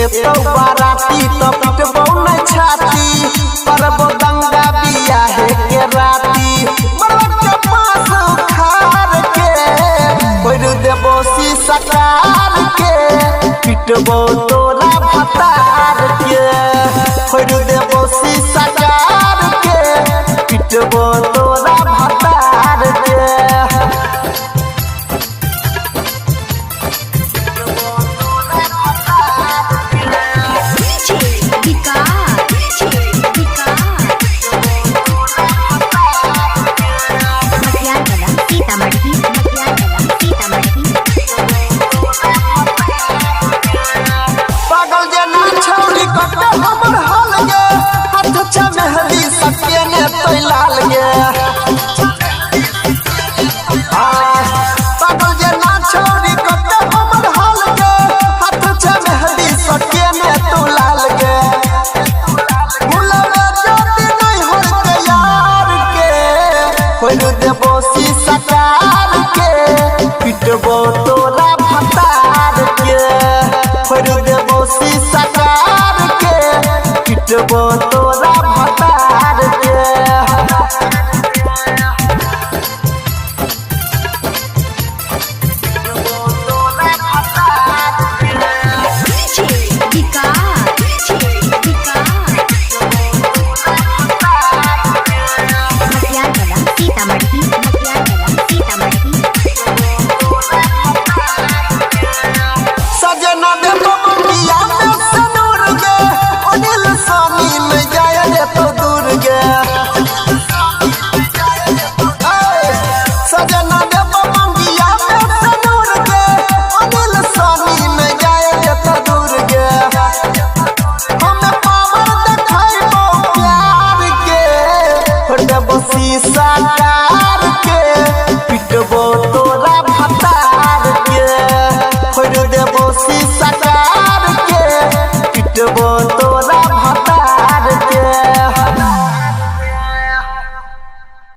बाराती तो पिटबो न छाती करबो दंगा बिया है के राती बड़का पास खार के कोइर देबो शीशा कार के पिटबो तोरा भतार के कोइर देबो शीशा कार के पिटबो तो